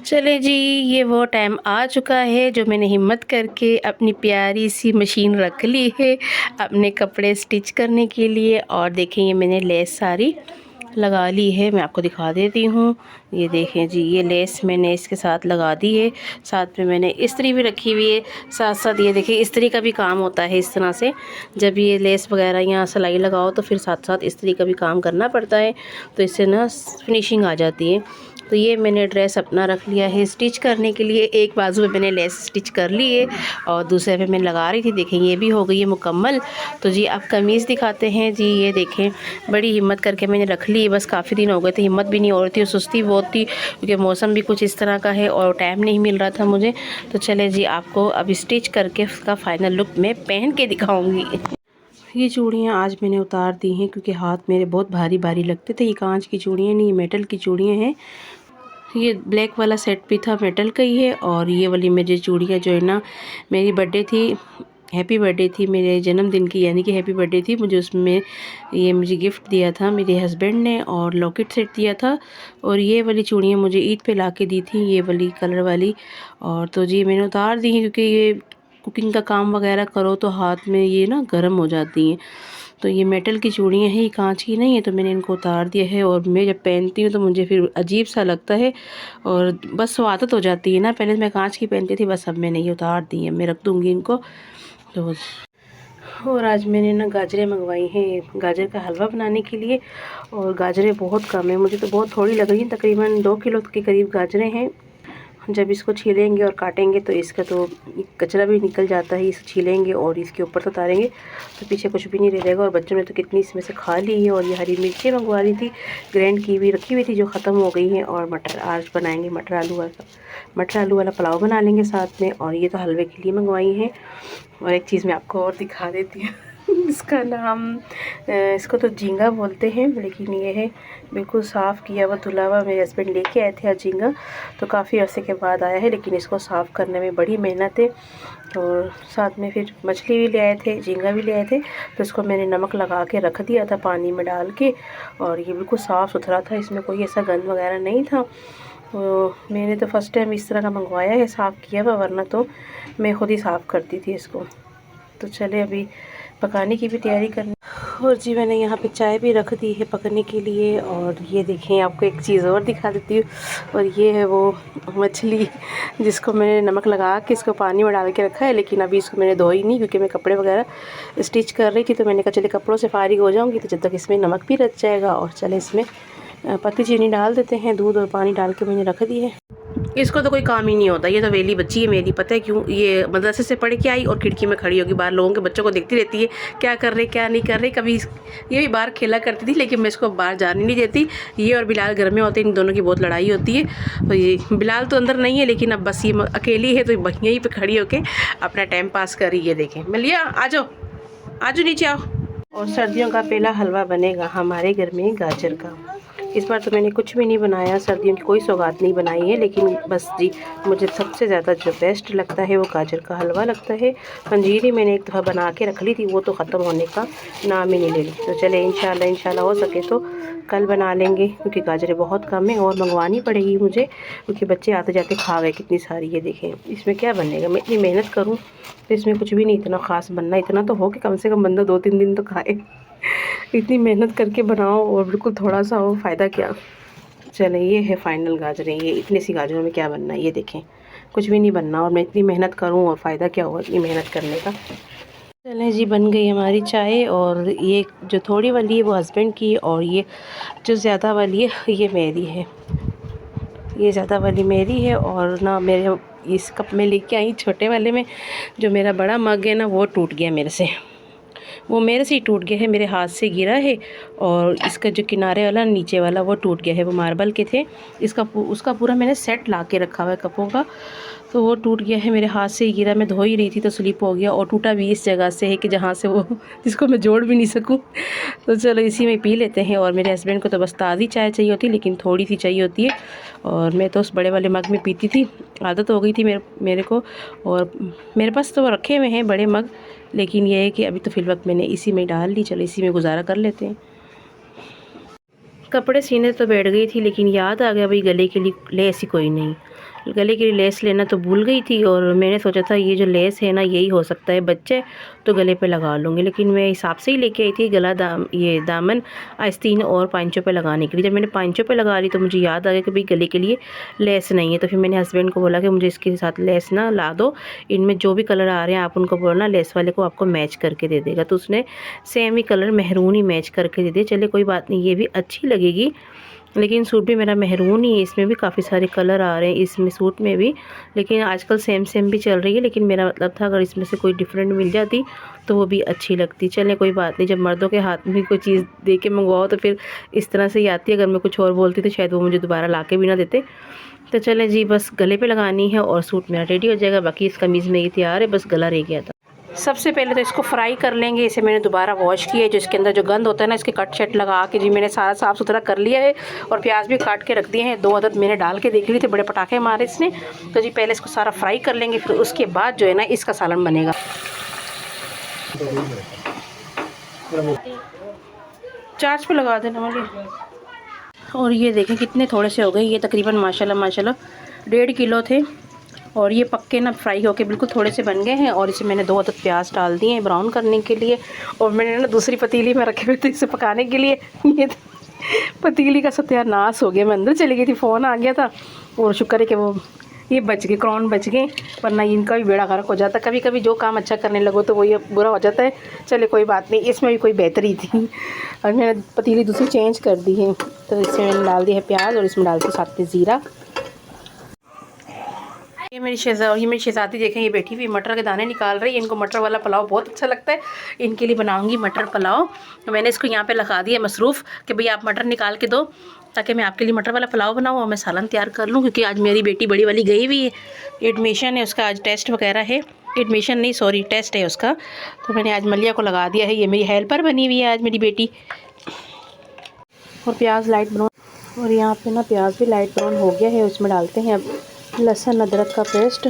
चले जी, ये वो टाइम आ चुका है जो मैंने हिम्मत करके अपनी प्यारी सी मशीन रख ली है अपने कपड़े स्टिच करने के लिए। और देखें ये मैंने लेस सारी लगा ली है, मैं आपको दिखा देती हूँ। ये देखें जी, ये लेस मैंने इसके साथ लगा दी है। साथ में मैंने इस्त्री भी रखी हुई है। साथ साथ ये देखिए इस्त्री का भी काम होता है इस तरह से। जब ये लेस वगैरह यहाँ सिलाई लगाओ तो फिर साथ साथ इस्त्री का भी काम करना पड़ता है, तो इससे ना फिनिशिंग आ जाती है। तो ये मैंने ड्रेस अपना रख लिया है स्टिच करने के लिए। एक बाजू में मैंने लेस स्टिच कर ली है और दूसरे पे मैं लगा रही थी। देखें ये भी हो गई है मुकम्मल। तो जी अब कमीज़ दिखाते हैं जी। ये देखें बड़ी हिम्मत करके मैंने रख ली, बस काफ़ी दिन हो गए थे, हिम्मत भी नहीं हो रही थी, सुस्ती बहुत थी क्योंकि मौसम भी कुछ इस तरह का है और टाइम नहीं मिल रहा था मुझे। तो चले जी आपको अब स्टिच करके उसका फ़ाइनल लुक मैं पहन के दिखाऊँगी। ये चूड़ियाँ आज मैंने उतार दी हैं क्योंकि हाथ मेरे बहुत भारी भारी लगते थे। ये कांच की चूड़ियाँ नहीं, मेटल की चूड़ियाँ हैं। ये ब्लैक वाला सेट भी था, मेटल का ही है। और ये वाली मेरी चूड़ियाँ जो है ना, मेरी बर्थडे थी, हैप्पी बर्थडे थी मेरे जन्मदिन की, यानी कि हैप्पी बर्थडे थी मुझे, उसमें ये मुझे गिफ्ट दिया था मेरे हस्बैंड ने और लॉकेट सेट दिया था। और ये वाली चूड़ियाँ मुझे ईद पे ला के दी थी, ये वाली कलर वाली। और तो जी मैंने उतार दी हैं क्योंकि ये कुकिंग का काम वगैरह करो तो हाथ में ये ना गर्म हो जाती हैं। तो ये मेटल की चूड़ियाँ हैं, ये कांच की नहीं है, तो मैंने इनको उतार दिया है। और मैं जब पहनती हूँ तो मुझे फिर अजीब सा लगता है और बस वो आदत हो जाती है ना। पहले मैं कांच की पहनती थी, बस अब मैंने ये उतार दी है, मैं रख दूँगी इनको। तो और आज मैंने ना गाजरें मंगवाई हैं गाजर का हलवा बनाने के लिए। और गाजरें बहुत कम है, मुझे तो बहुत थोड़ी लग रही हैं, तकरीबन 2 किलो के करीब गाजरें हैं। जब इसको छीलेंगे और काटेंगे तो इसका तो कचरा भी निकल जाता है। इसे छीलेंगे और इसके ऊपर तो उतारेंगे तो पीछे कुछ भी नहीं रह जाएगा। और बच्चों ने तो कितनी इसमें से खा ली है। और ये हरी मिर्ची मंगवा ली थी, ग्रैंड की हुई रखी हुई थी जो ख़त्म हो गई हैं। और मटर आज बनाएंगे, मटर आलू वाला पुलाव बना लेंगे साथ में। और ये तो हलवे के लिए मंगवाई हैं। और एक चीज़ मैं आपको और दिखा देती हूँ इसका नाम इसको तो झींगा बोलते हैं, लेकिन ये है बिल्कुल साफ़ किया हुआ धुला हुआ। मेरे हस्बैंड लेके आए थे आज झींगा, तो काफ़ी अर्से के बाद आया है, लेकिन इसको साफ़ करने में बड़ी मेहनत है। और साथ में फिर मछली भी ले आए थे, झींगा भी ले आए थे, तो इसको मैंने नमक लगा के रख दिया था पानी में डाल के। और ये बिल्कुल साफ़ सुथरा था, इसमें कोई ऐसा गंद वगैरह नहीं था। तो मैंने तो फ़र्स्ट टाइम इस तरह का मंगवाया है साफ़ किया हुआ, वरना तो मैं खुद ही साफ़ करती थी इसको। तो चले अभी पकाने की भी तैयारी करनी। और जी मैंने यहाँ पे चाय भी रख दी है पकने के लिए। और ये देखें आपको एक चीज़ और दिखा देती हूँ। और ये है वो मछली जिसको मैंने नमक लगा के इसको पानी में डाल के रखा है, लेकिन अभी इसको मैंने धोई नहीं क्योंकि मैं कपड़े वगैरह स्टिच कर रही थी। तो मैंने कहा चले कपड़ों से फारिग हो जाऊँगी तो जब तक इसमें नमक भी रच जाएगा। और चले इसमें पत्ती चीनी डाल देते हैं, दूध और पानी डाल के मैंने रख दी है। इसको तो कोई काम ही नहीं होता, ये तो वेली बच्ची है मेरी, पता है क्यों? ये मदरसे से पढ़ के आई और खिड़की में खड़ी होगी, बाहर लोगों के बच्चों को देखती रहती है क्या कर रहे क्या नहीं कर रहे। कभी ये भी बाहर खेला करती थी, लेकिन मैं इसको बाहर जाने नहीं देती। ये और बिलाल घर में होते हैं, इन दोनों की बहुत लड़ाई होती है। तो ये बिलाल तो अंदर नहीं है, लेकिन अब बस ये अकेली है तो यहीं पर खड़ी होकर अपना टाइम पास कर रही है। देखें मलिया आ जाओ, नीचे आओ। और सर्दियों का पहला हलवा बनेगा हमारे घर में गाजर का। इस बार तो मैंने कुछ भी नहीं बनाया, सर्दियों की कोई सौगात नहीं बनाई है, लेकिन बस जी मुझे सबसे ज़्यादा जो बेस्ट लगता है वो गाजर का हलवा लगता है। पंजीरी मैंने एक दफ़ा बना के रख ली थी, वो तो ख़त्म होने का नाम ही नहीं ले रही। तो चले इंशाल्लाह हो सके तो कल बना लेंगे, क्योंकि गाजरें बहुत कम है और मंगवानी पड़ेगी मुझे, क्योंकि बच्चे आते जाते खा गए कितनी सारी। ये देखें इसमें क्या बनेगा, मैं इतनी मेहनत करूँ तो इसमें कुछ भी नहीं इतना ख़ास बनना, इतना तो हो कि कम से कम बंदा 2-3 दिन तो खाए। इतनी मेहनत करके बनाओ और बिल्कुल थोड़ा सा हो, फ़ायदा क्या। चले ये है फाइनल गाजरें, ये इतनी सी गाजरों में क्या बनना है, ये देखें कुछ भी नहीं बनना। और मैं इतनी मेहनत करूं और फ़ायदा क्या होगा इतनी मेहनत करने का। चलें जी बन गई हमारी चाय। और ये जो थोड़ी वाली है वो हस्बैंड की, और ये जो ज़्यादा वाली है ये मेरी है, ये ज़्यादा वाली मेरी है। और ना मेरे इस कप में लेके आई छोटे वाले में, जो मेरा बड़ा मग है ना वो टूट गया मेरे से, वो मेरे से ही टूट गया है, मेरे हाथ से गिरा है। और इसका जो किनारे वाला नीचे वाला वो टूट गया है, वो मार्बल के थे। उसका पूरा मैंने सेट ला के रखा हुआ है कपों का, तो वो टूट गया है, मेरे हाथ से ही गिरा, मैं धो ही रही थी तो स्लिप हो गया। और टूटा भी इस जगह से है कि जहाँ से वो जिसको मैं जोड़ भी नहीं सकूँ। तो चलो इसी में पी लेते हैं। और मेरे हस्बैंड को तो बस ताज़ी चाय चाहिए होती, लेकिन थोड़ी सी चाहिए होती है। और मैं तो उस बड़े वाले मग में पीती थी, आदत हो गई थी मेरे को। और मेरे पास तो रखे हुए हैं बड़े मग, लेकिन ये है कि अभी तो फ़िलवक्त मैंने इसी में डाल ली, चलो इसी में गुजारा कर लेते हैं। कपड़े सीने तो बैठ गई थी, लेकिन याद आ गया भाई गले के लिए ले ऐसी कोई नहीं, गले के लिए लेस लेना तो भूल गई थी, और मैंने सोचा था ये जो लेस है ना यही हो सकता है बच्चे, तो गले पे लगा लूँगी। लेकिन मैं हिसाब से ही लेके आई थी गला ये दामन आस्तीन और पांचों पे लगाने के लिए। जब मैंने पांचों पे लगा ली तो मुझे याद आ गया कि भाई गले के लिए लेस नहीं है। तो फिर मैंने हस्बैंड को बोला कि मुझे इसके साथ लेस ना ला दो, इनमें जो भी कलर आ रहे हैं आप उनको बोलना लेस वाले को आपको मैच करके दे देगा। तो उसने सेम ही कलर मेहरून ही मैच करके दे दिया। चले कोई बात नहीं, ये भी अच्छी लगेगी। लेकिन सूट भी मेरा मेहरून ही है, इसमें भी काफ़ी सारे कलर आ रहे हैं इसमें सूट में भी, लेकिन आजकल सेम सेम भी चल रही है। लेकिन मेरा मतलब था अगर इसमें से कोई डिफरेंट मिल जाती तो वो भी अच्छी लगती। चलें कोई बात नहीं, जब मर्दों के हाथ में कोई चीज़ दे के मंगवाओ तो फिर इस तरह से ही आती है। अगर मैं कुछ और बोलती तो शायद वो मुझे दोबारा ला के भी ना देते। तो चलें जी, बस गले पे लगानी है और सूट मेरा रेडी हो जाएगा। बाकी इस कमीज़ में ये तैयार है, बस गला रह गया था। सबसे पहले तो इसको फ्राई कर लेंगे। इसे मैंने दोबारा वॉश किया है, जो इसके अंदर जो गंद होता है ना इसके कट शट लगा के जी मैंने सारा साफ़ सुथरा कर लिया है। और प्याज भी काट के रख दिए हैं, 2 अदद मैंने डाल के देख ली थी, बड़े पटाखे मारे इसने। तो जी पहले इसको सारा फ्राई कर लेंगे, फिर उसके बाद जो है ना इसका सालन बनेगा। चार्ज पे लगा देना मुझे। और ये देखें कितने थोड़े से हो गए, ये तकरीबन माशाल्लाह माशाल्लाह 1.5 किलो थे। और ये पक्के ना फ्राई होके बिल्कुल थोड़े से बन गए हैं। और इसे मैंने 2 अदद प्याज डाल दिए हैं ब्राउन करने के लिए। और मैंने ना दूसरी पतीली में रखे हुए थे इसे पकाने के लिए। ये पतीली का सत्यानाश हो गया, मैं अंदर चली गई थी, फ़ोन आ गया था। और शुक्र है कि वो ये बच गए, क्रॉन बच गए, वरना इनका भी बेड़ा गर्क हो जाता। कभी कभी जो काम अच्छा करने लगो तो वो ये बुरा हो जाता है। चले कोई बात नहीं, इसमें भी कोई बेहतरी थी। और मैंने पतीली दूसरी चेंज कर दी है। तो इसमें मैंने डाल दिया है प्याज और इसमें डालती साथ में ज़ीरा। ये मेरी शहज़ादी देखें, ये बैठी हुई मटर के दाने निकाल रही है। इनको मटर वाला पुलाव बहुत अच्छा लगता है, इनके लिए बनाऊंगी मटर पुलाव। तो मैंने इसको यहाँ पे लगा दिया मसरूफ़ कि भई आप मटर निकाल के दो ताकि मैं आपके लिए मटर वाला पुलाव बनाऊँ और मैं सालन तैयार कर लूँ। क्योंकि आज मेरी बेटी बड़ी वाली गई हुई है, एडमिशन है उसका, आज टेस्ट वगैरह है। एडमिशन नहीं सॉरी टेस्ट है उसका। तो मैंने आज मलिया को लगा दिया है, ये मेरी हेल्पर बनी हुई है आज मेरी बेटी। और प्याज लाइट ब्राउन, और यहाँ पे ना प्याज भी लाइट ब्राउन हो गया है। उसमें डालते हैं अब लहसुन अदरक का पेस्ट।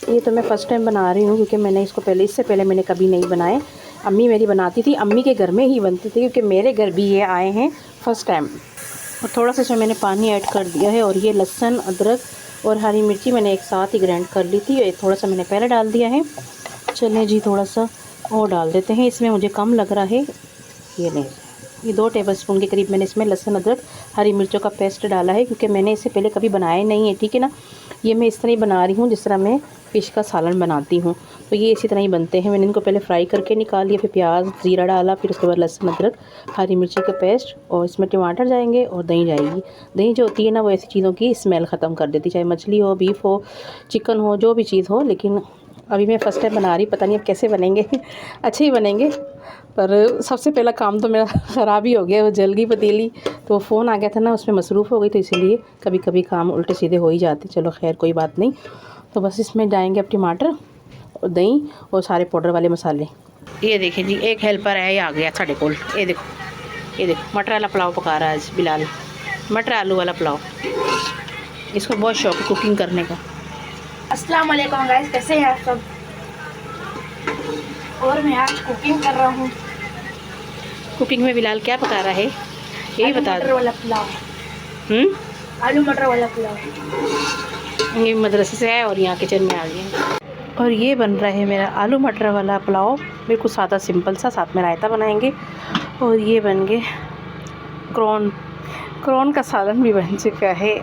ये तो मैं फ़र्स्ट टाइम बना रही हूँ क्योंकि मैंने इसको इससे पहले मैंने कभी नहीं बनाए। अम्मी मेरी बनाती थी, अम्मी के घर में ही बनती थी, क्योंकि मेरे घर भी ये आए हैं फ़र्स्ट टाइम। और थोड़ा सा इसमें मैंने पानी ऐड कर दिया है। और ये लहसुन अदरक और हरी मिर्ची मैंने एक साथ ही ग्राइंड कर ली थी, थोड़ा सा मैंने पहले डाल दिया है। चलें जी, थोड़ा सा और डाल देते हैं, इसमें मुझे कम लग रहा है। ये नहीं, ये 2 टेबलस्पून के करीब मैंने इसमें लहसुन अदरक हरी मिर्चों का पेस्ट डाला है, क्योंकि मैंने इससे पहले कभी बनाया नहीं है, ठीक है ना। ये मैं इस तरह ही बना रही हूँ जिस तरह मैं फ़िश का सालन बनाती हूँ। तो ये इसी तरह ही बनते हैं। मैंने इनको पहले फ्राई करके निकाल लिया, फिर प्याज ज़ीरा डाला, फिर उसके बाद लहसुन अदरक हरी मिर्ची का पेस्ट, और इसमें टमाटर जाएंगे और दही जाएगी। दही जो होती है ना वो ऐसी चीज़ों की स्मेल ख़त्म कर देती, चाहे मछली हो, बीफ हो, चिकन हो, जो भी चीज़ हो। लेकिन अभी मैं फ़र्स्ट टाइम बना रही, पता नहीं अब कैसे बनेंगे। अच्छे ही बनेंगे, पर सबसे पहला काम तो मेरा ख़राब ही हो गया, वो जल गई पतीली। तो फ़ोन आ गया था ना, उसमें मसरूफ़ हो गई, तो इसीलिए कभी कभी काम उल्टे सीधे हो ही जाते। चलो खैर कोई बात नहीं। तो बस इसमें जाएंगे अब टमाटर और दही और सारे पाउडर वाले मसाले। ये देखें जी, एक हेल्पर है, ये आ गया साढ़े कोल। ये देखो मटर वाला पुलाव पका रहा है आज बिलाल, मटर आलू वाला पुलाव। इसको बहुत शौक है कुकिंग करने का। अस्सलाम वालेकुम गाइस, कैसे हैं आप सब। और मैं आज कुकिंग कर रहा हूँ। कुकिंग में बिलाल क्या पका रहा है यही बता दो। वाला पुलाव। आलू मटर वाला पुलाव। ये मदरसे से आया और यहाँ किचन में आ गया। और ये बन रहा है मेरा आलू मटर वाला पुलाव, बिल्कुल सादा सिंपल सा, साथ में रायता बनाएंगे। और ये बन गए क्रॉन का सालन भी बन चुका है।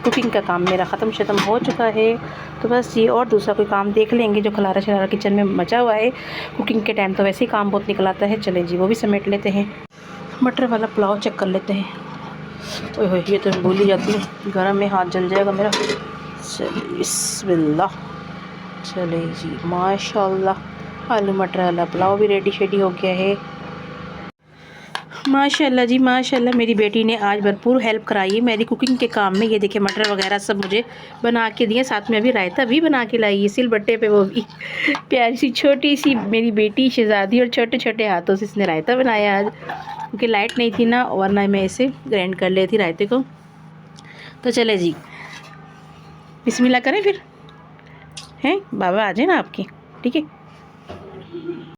कुकिंग का काम मेरा ख़त्म हो चुका है। तो बस ये और दूसरा कोई काम देख लेंगे जो खलारा शलारा किचन में मचा हुआ है। कुकिंग के टाइम तो वैसे ही काम बहुत निकल आता है। चलें जी, वो भी समेट लेते हैं। मटर वाला पुलाव चेक कर लेते हैं। ओए होए, ये तो भूल ही जाती हूँ, गरम में हाथ जल जाएगा मेरा। चलिए बिस्मिल्लाह। चले जी, माशाल्लाह आलू मटर वाला पुलाव भी रेडी शेडी हो गया है। माशाल्लाह जी माशाल्लाह, मेरी बेटी ने आज भरपूर हेल्प कराई है मेरी कुकिंग के काम में। ये देखिए मटर वगैरह सब मुझे बना के दिए, साथ में अभी रायता भी बना के लाई है सिल बट्टे पे, वो भी प्यारी सी छोटी सी मेरी बेटी शहज़ादी, और छोटे छोटे हाथों से इसने रायता बनाया आज, क्योंकि लाइट नहीं थी ना, वरना मैं इसे ग्राइंड कर लेती रायते को। तो चले जी, बिस्मिल्लाह करें फिर, हैं बाबा आ जाए ना आपके, ठीक है।